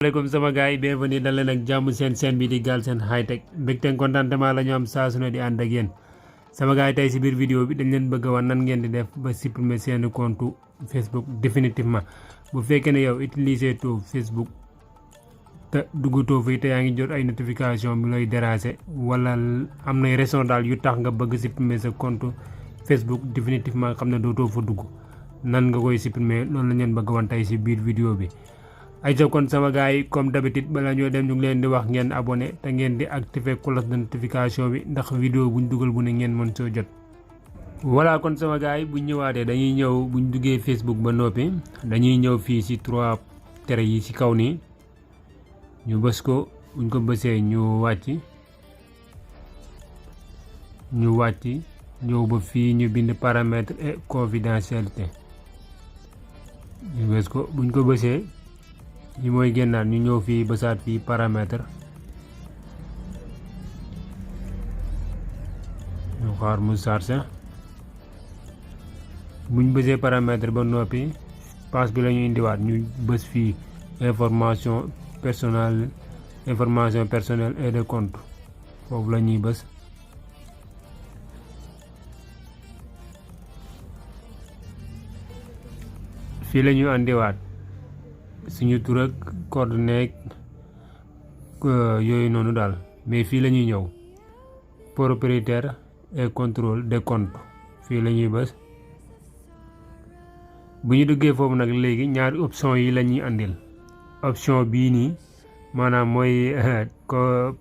Assalamualaikum sama gars yi bienvenue dal leen ak jàmm seen chaîne bi di Galsen High Tech mbégte contentement la ñu am saa su ne di ànd ak yéen sama gars yi tey si biir vidéo bi dañ leen bëgg a wan nan ngeen di def ba supprimer seen compte Facebook définitivement bu fekkee ne yow utiliser to Facebook te duggutoo fi te yaa ngi jot ay notification bi lay déranger wala am nay raison daal yu tax nga bëgg supprimer sa compte Facebook définitivement xam ne dootoo fa dugg nan nga koy supprimer loolu la leen bëgg wan tey si biir vidéo bi. ay kon sama gars yi comme d'habitude bala ñoo dem ñu ngi leen di wax ngeen abonné te ngeen di activer cloche de notification bi ndax vidéo buñ dugal bu ne ngeen mën soo jot. voilà kon sama gars yi buñ ñëwaatee dañuy ñëw buñ duggee Facebook ba noppi dañuy ñëw fii ci 3 tere yi ci kaw nii ñu bës ko buñ ko bësee ñu wàcc ñëw ba fii ñu bind paramètres et confidentialité ñu bës ko buñ ko bësee yi mooy génnaat ñu ñëw fii bësaat fii paramètre ñu xaar mu chargé buñ bësee paramètre ba noppi pass bi la ñu indiwaat ñu bës fii information personnelle et de compte foofu la ñuy bës fii la ñu andiwaat suñu tur ak coordonnées yooyu noonu daal mais fii la ñuy ñëw propriétaire et contrôle des comptes fii la ñuy bës bu ñu duggee foofu nag léegi ñaari option yi la ñuy andil option bii nii maanaam mooy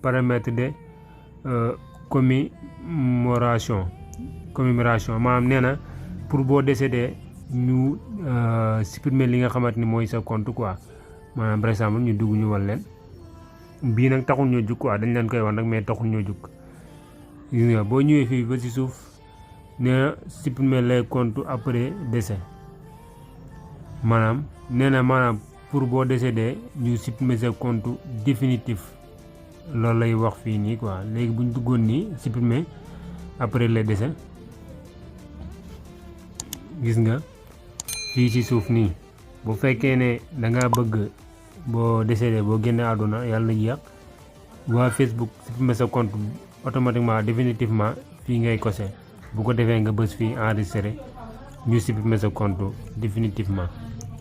paramètre de commémoration maanaam nee na pour boo décédé ñu supprimer li nga xamante ni mooy sa compte quoi maanaam par exemple ñu dugg ñu wal leen bii nag taxul ñoo jug quoi dañ leen koy wax nag mais taxul ñoo jug gis nga boo ñëwee fii ba ci suuf nee na supprimer les comptes après décès maanaam nee na maanaam pour boo décédé ñu supprimer sa compte définitif loolu lay wax fii nii quoi léegi bu ñu duggoon nii supprimer après les décès gis nga fii ci suuf nii bu fekkee ne da nga bëgg boo décédé boo génne àdduna yàlla na jeex waa Facebook supprimer sa compte automatiquement définitivement fii ngay kose bu ko defee nga bës fii enregistré ñu supprimer sa compte définitivement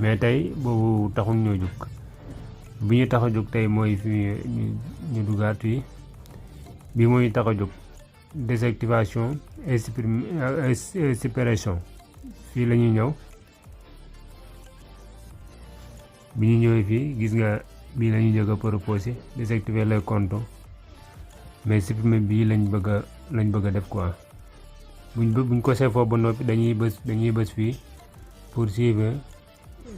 mais tey boobu taxul ñoo jóg bi ñu tax a jóg tey mooy fii ñu dugaat fii bi mooy tax a jóg désactivation et suppression fii la ñuy ñëw bi ñu ñëwee fii gis nga bii la ñuy jóg a proposé désactiver les comptes mais supprimer bii lañ bëgg a def quoi buñ ko seefoo ba noppi dañuy bës fii poursuivre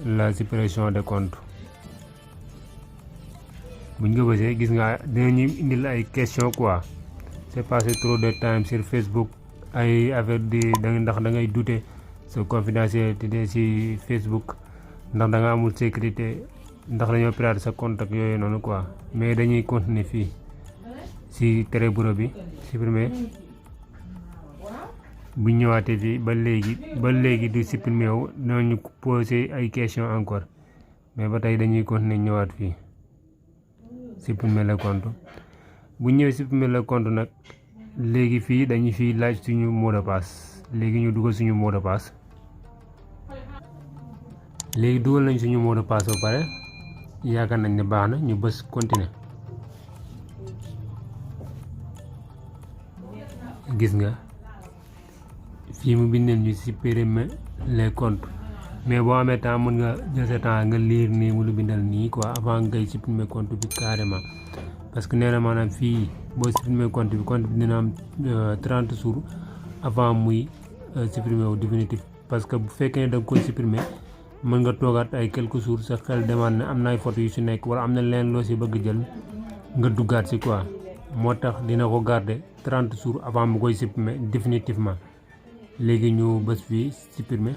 la suppression des comptes buñ ko bësee gis nga dinañu indil ay question quoi c'est passé trop de temps sur Facebook ay affaire ndax da ngay douter sa confidentialité ci Facebook ndax da nga amul sécurité ndax dañoo pirater sa compte ak yooyu noonu quoi mais dañuy continuer fii ci tere bureau bi supprimer bu ñëwaatee fii ba léegi du supprimer wu dinañu poser ay question encore mais ba tey dañuy continuer ñëwaat fii supprimer le compte bu ñëwee supprimer le compte nag léegi fii dañu fiy laaj suñu mot de passe léegi ñu dugal suñu mot de passe léegi dugal nañ suñu mot de passe ba pare yaakaar nañ ne baax na ñu bës continuer gis nga fii mu bindeen ñu supprimer les comptes mais boo amee temps mën nga jël sa temps nga lire nii mu lu bindal nii quoi avant ngay supprimer compte bi carrément parce que nee na maanaam fii boo supprimer compte bi dina am 30 jours avant muy supprimer wu définitif parce que bu fekkee ne da nga koy supprimer mën nga toogaat ay quelques jours sa xel demande na am na ay photo yu si nekk wala am na leen loo si bëgg jël nga duggaat si quoi moo tax dina ko garder 30 jours avant mu koy supprimer définitivement léegi ñu bës fii supprimer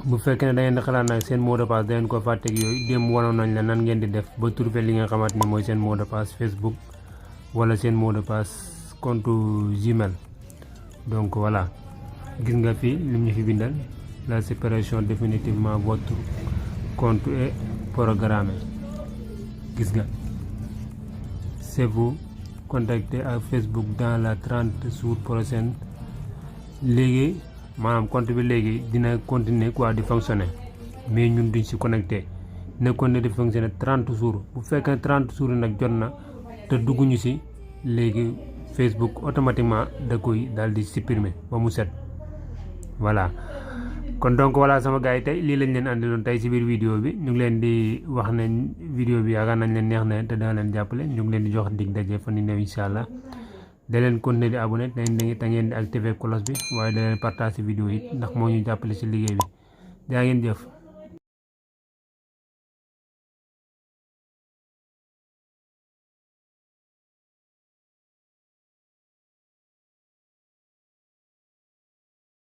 bu fekkee ne da ngeen di xalaat nag seen mot de passe da ngeen ko fàtteeg yooyu démb wanoon nañ la nan ngeen di def ba trouver li nga xamante ni mooy seen mot de passe Facebook wala seen mot de passe compte Gmail donc voilà gis nga fii lim ñu fi bindal la séparation définitivement votre compte est programmé gis nga c'est vous contacter à Facebook dans la 30 jours prochaine léegi maanaam compte bi léegi dina continuer quoi di fonctionner mais ñun duñ si connecté ne continuer di fonctionner 30 jours bu fekkee 30 jours nag jot na te dugguñu si léegi Facebook automatiquement da koy daal di supprimer ba mu set voilà kon donc voilà sama gars yi tey lii lañ leen andiloon tey si biir vidéo bi ñu ngi leen di wax ne vidéo bi yaakaar nañ leen neex na te dana leen jàppale ñu ngi leen di jox dig daje fan yu néew incha allah da leen continuer di abonné te ngeen di activer cloche bi waaye da leen partager vidéo yi ndax moo ñu jàppale si liggéey bi jaa ngeen jëf